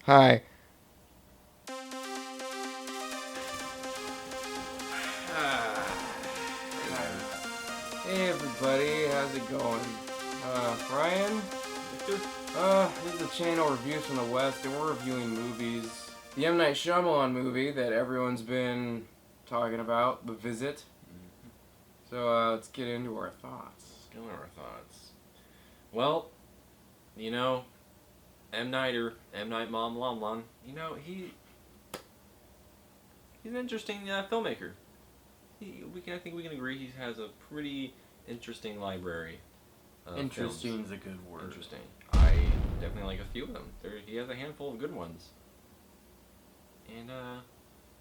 Hi. Hey guys. Hey everybody, how's it going? Brian? Victor? This is the channel Reviews from the West, and we're reviewing movies. The M. Night Shyamalan movie that everyone's been talking about, The Visit. So, let's get into our thoughts. Let's go on our thoughts. Well, you know, M. Nighter, M. Night Mom Lomlon, he's an interesting filmmaker. I think we can agree he has a pretty interesting library. Interesting films. is a good word. Interesting. I definitely like a few of them. He has a handful of good ones. And,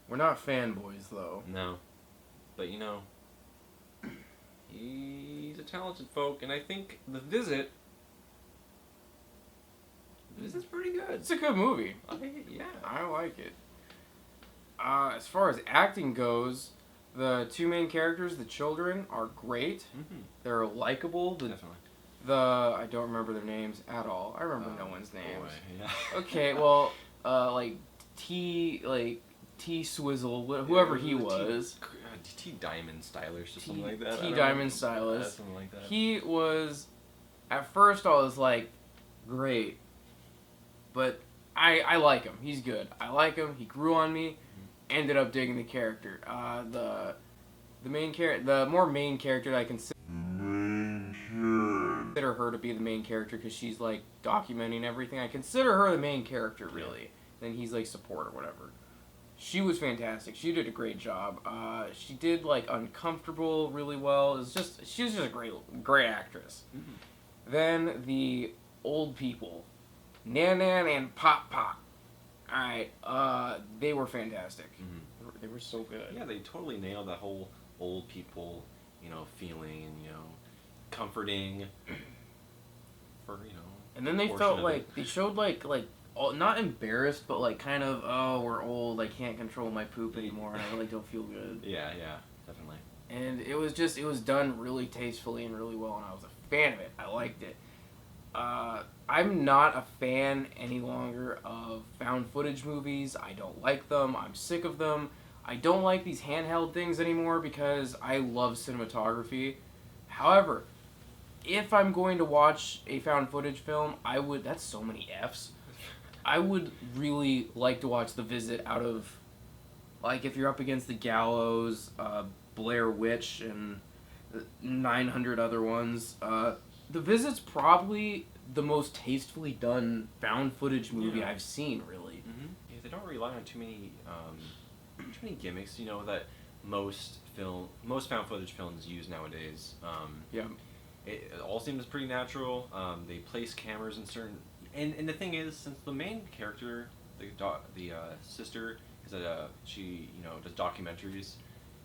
We're not fanboys, though. no. But, he's a talented folk, and I think The Visit... This is pretty good. It's a good movie. Yeah. I like it. As far as acting goes, the two main characters, the children, are great. Mm-hmm. They're likable. Definitely. I don't remember their names at all. I remember no one's names. Boy, yeah. Okay, well, T Swizzle, whoever he was. T Diamond Stylish or something like that. T Diamond Stylist. Something like that. He was, at first I was like, great, but I like him. He's good. I like him. He grew on me. Ended up digging the character. The more main character that I consider her to be the main character because she's like documenting everything. I consider her the main character really. Then he's like support or whatever. She was fantastic. She did a great job. She did like Uncomfortable really well. She was just a great actress. Mm-hmm. Then the old people, Nan Nan and Pop Pop. Alright, they were fantastic. Mm-hmm. They were so good. Yeah, they totally nailed that whole old people, feeling and, comforting for, And then they felt like, they showed like, not embarrassed, but like kind of, oh, we're old, I can't control my poop anymore, and I really don't feel good. Yeah, definitely. And it was done really tastefully and really well, and I was a fan of it. I liked it. I'm not a fan any longer of found footage movies. I don't like them. I'm sick of them. I don't like these handheld things anymore because I love cinematography. However, if I'm going to watch a found footage film, that's so many F's. I would really like to watch The Visit out of, like, if you're up against The Gallows, Blair Witch, and 900 other ones. The Visit's probably the most tastefully done found footage movie I've seen, really. Mm-hmm. Yeah, they don't rely on too many gimmicks, that most found footage films use nowadays. Yeah. It all seems pretty natural. They place cameras in certain, and the thing is, since the main character, the sister, she does documentaries,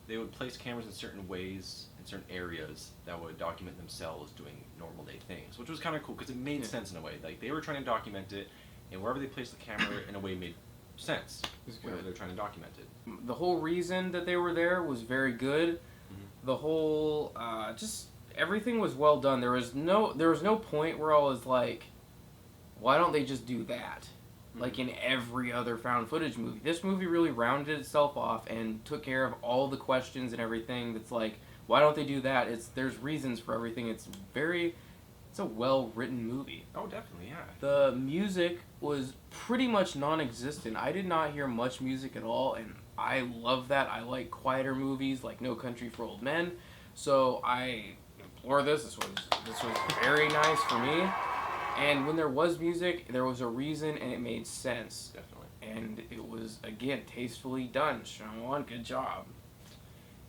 they would place cameras in certain ways in certain areas that would document themselves doing normal day things, which was kind of cool because it made sense in a way. Like they were trying to document it, and wherever they placed the camera in a way made sense. Wherever they're trying to document it. The whole reason that they were there was very good. Mm-hmm. The whole just everything was well done. There was no point where I was like, why don't they just do that? Like in every other found footage movie. This movie really rounded itself off and took care of all the questions and everything that's like, why don't they do that? There's reasons for everything. It's a well-written movie. Oh, definitely, yeah. The music was pretty much non-existent. I did not hear much music at all, and I love that. I like quieter movies like No Country for Old Men. So I implore this. This was very nice for me. And when there was music, there was a reason, and it made sense. Definitely. And it was, again, tastefully done. Shyamalan, good job.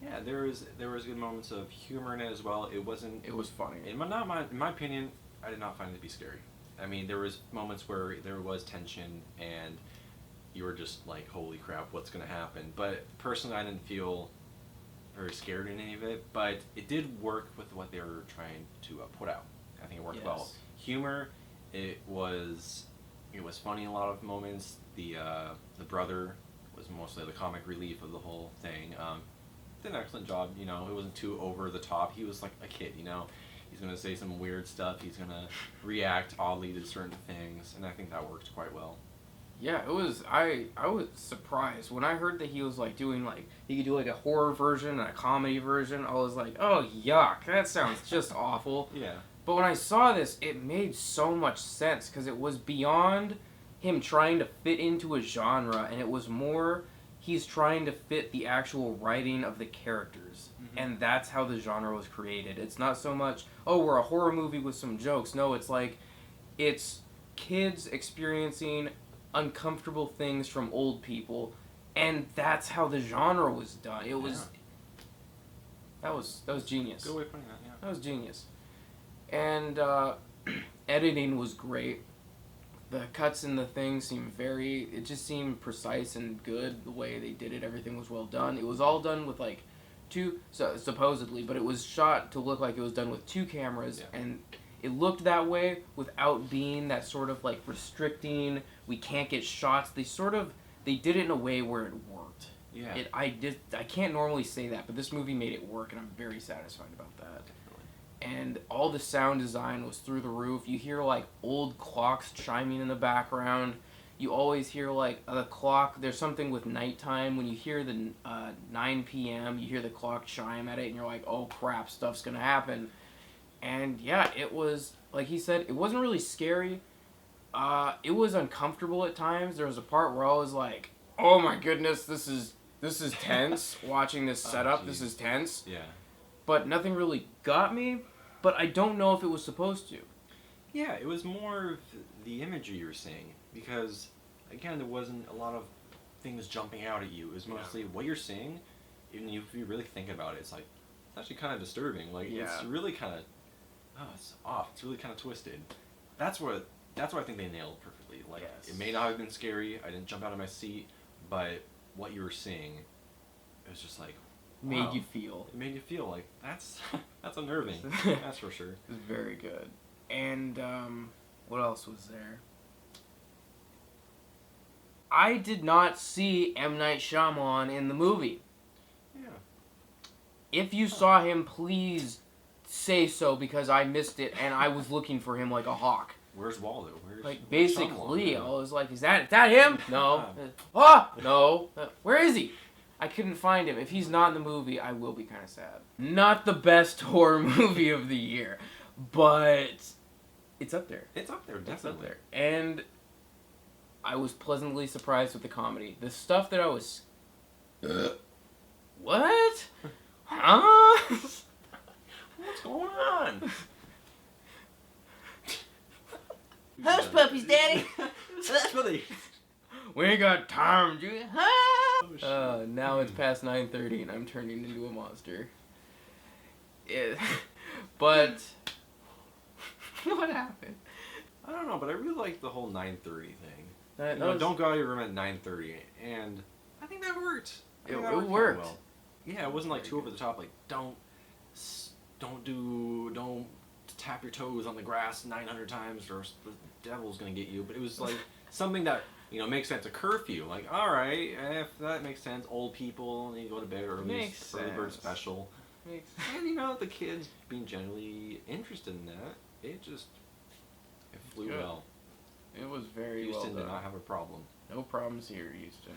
Yeah, there was good moments of humor in it as well. It was funny. In my opinion, I did not find it to be scary. I mean, there was moments where there was tension, and you were just like, holy crap, what's going to happen? But personally, I didn't feel very scared in any of it. But it did work with what they were trying to put out. I think it worked well. Humor, it was funny in a lot of moments. The brother was mostly the comic relief of the whole thing. Did an excellent job. It wasn't too over the top. He was like a kid. He's gonna say some weird stuff. He's gonna react oddly to certain things, and I think that worked quite well. Yeah, it was. I was surprised when I heard that he was like doing like he could do like a horror version and a comedy version. I was like, oh yuck, that sounds just awful. Yeah. But when I saw this, it made so much sense because it was beyond him trying to fit into a genre, and it was more he's trying to fit the actual writing of the characters. And that's how the genre was created. It's not so much, oh, we're a horror movie with some jokes. No, it's like, it's kids experiencing uncomfortable things from old people, and that's how the genre was done. It was, that was genius. Good way of putting that, yeah. That was genius. And editing was great. The cuts in the thing seemed it just seemed precise and good the way they did it. Everything was well done. It was all done with like supposedly, but it was shot to look like it was done with 2 cameras, and it looked that way without being that sort of like restricting, we can't get shots. They did it in a way where it worked. Yeah. I can't normally say that, but this movie made it work, and I'm very satisfied about that. And all the sound design was through the roof. You hear like old clocks chiming in the background. You always hear like the clock. There's something with nighttime. When you hear the 9 p.m., you hear the clock chime at it, and you're like, oh crap, stuff's gonna happen. And yeah, it was, like he said, it wasn't really scary. It was uncomfortable at times. There was a part where I was like, oh my goodness, this is tense. Watching this setup, this is tense. Yeah. But nothing really got me. But I don't know if it was supposed to. Yeah, it was more of the imagery you were seeing, because again, there wasn't a lot of things jumping out at you. It was mostly what you're seeing. Even if you really think about it, it's like it's actually kind of disturbing. Like it's really kind of it's off. It's really kind of twisted. That's what I think they nailed perfectly. Like it may not have been scary. I didn't jump out of my seat, but what you were seeing, it was just like. Made you feel. It made you feel like that's unnerving. That's for sure. It was very good. And what else was there? I did not see M. Night Shyamalan in the movie. Yeah. If you saw him, please say so, because I missed it and I was looking for him like a hawk. Where's Waldo? Where's basically, Shyamalan? I was like, is that him? No. No. Where is he? I couldn't find him. If he's not in the movie, I will be kind of sad. Not the best horror movie of the year, but it's up there. It's up there, definitely. It's up there. And I was pleasantly surprised with the comedy. The stuff that I was... What? Huh? What's going on? Hush puppies, Daddy. Hush puppies. We ain't got time, dude. Oh, now it's past 9:30 and I'm turning into a monster. But what happened? I don't know, but I really like the whole 9:30 thing. That don't go out of your room at 9:30, and I think that worked. It worked. Well. Yeah, it wasn't like too over the top. Like don't tap your toes on the grass 900 times, or the devil's gonna get you. But it was like something that. Makes sense. A curfew. Like, all right, if that makes sense. Old people need to go to bed early. Early bird special. And the kids being generally interested in that, it flew well. It was very well Houston done. did not have a problem. No problems here, Houston.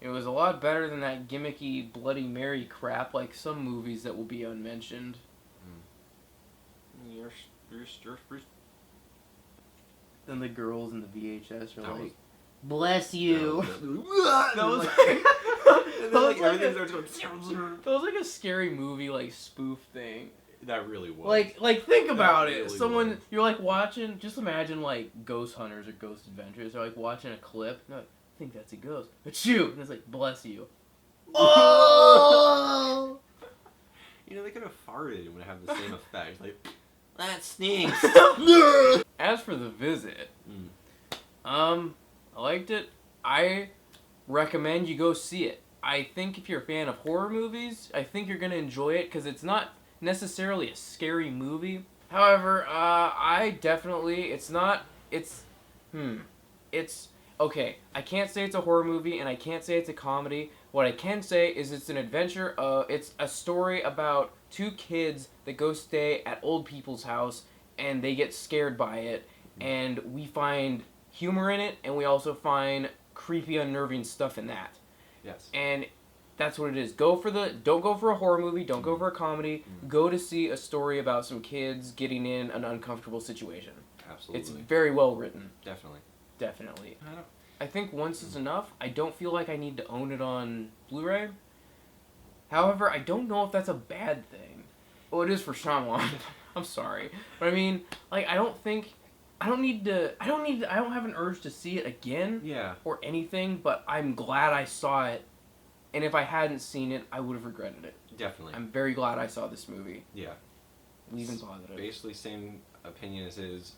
It was a lot better than that gimmicky Bloody Mary crap, like some movies that will be unmentioned. Then the girls in the VHS are like, bless you. That was like a scary movie, like spoof thing. That really was. Like think about it. Really Someone was. You're like watching. Just imagine like Ghost Hunters or Ghost Adventures. They're like watching a clip. And they're like, I think that's a ghost. Achoo! And it's like, bless you. Oh! They could have farted and would have the same effect. Like, That stinks. As for The Visit, I liked it. I recommend you go see it. I think if you're a fan of horror movies, I think you're gonna enjoy it because it's not necessarily a scary movie. However, it's okay. I can't say it's a horror movie and I can't say it's a comedy. What I can say is it's an adventure. It's a story about 2 kids that go stay at old people's house and they get scared by it, and we find humor in it, and we also find creepy, unnerving stuff in that. Yes. And that's what it is. Don't go for a horror movie. Don't go for a comedy. Go to see a story about some kids getting in an uncomfortable situation. Absolutely. It's very well written. Definitely. Definitely. I don't. I think once is enough. I don't feel like I need to own it on Blu-ray. However, I don't know if that's a bad thing. Well, it is for Shyamalan. I'm sorry, but I mean, like, I don't have an urge to see it again Yeah. or anything. But I'm glad I saw it, and if I hadn't seen it, I would have regretted it. Definitely. I'm very glad I saw this movie. Yeah. Leaving positive. Basically, same opinion as his.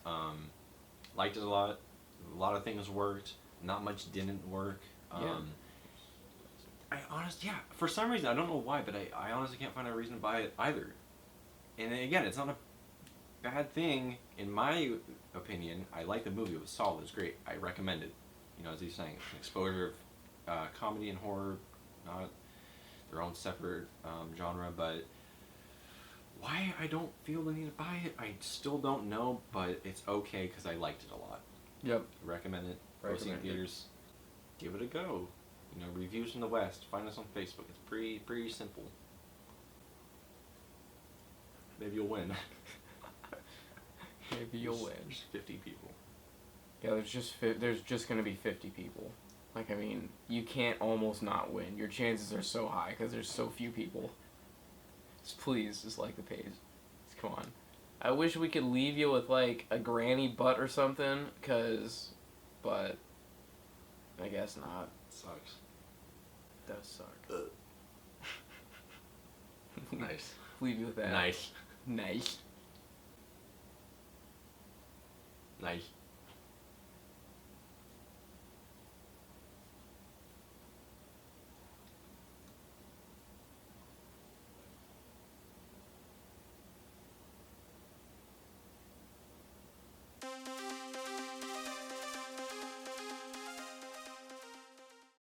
Liked it a lot. A lot of things worked. Not much didn't work. Yeah. For some reason, I don't know why, but I honestly can't find a reason to buy it either. And again, it's not a bad thing, in my opinion. I like the movie. It was solid. It was great. I recommend it. You know, as he's saying, it's an exposure of comedy and horror, not their own separate genre, but why I don't feel the need to buy it, I still don't know, but it's okay because I liked it a lot. Yep. Recommend it. Go see it in theaters. Give it a go. You know, reviews from the West. Find us on Facebook. It's pretty simple. Maybe you'll win. Maybe you'll win. There's 50 people. Yeah, there's just gonna be 50 people. Like, I mean, you can't almost not win. Your chances are so high because there's so few people. Just like the page. Come on. I wish we could leave you with, like, a granny butt or something, but I guess not. Sucks. It does suck. Nice. Leave you with that. Nice. Nice. Nice.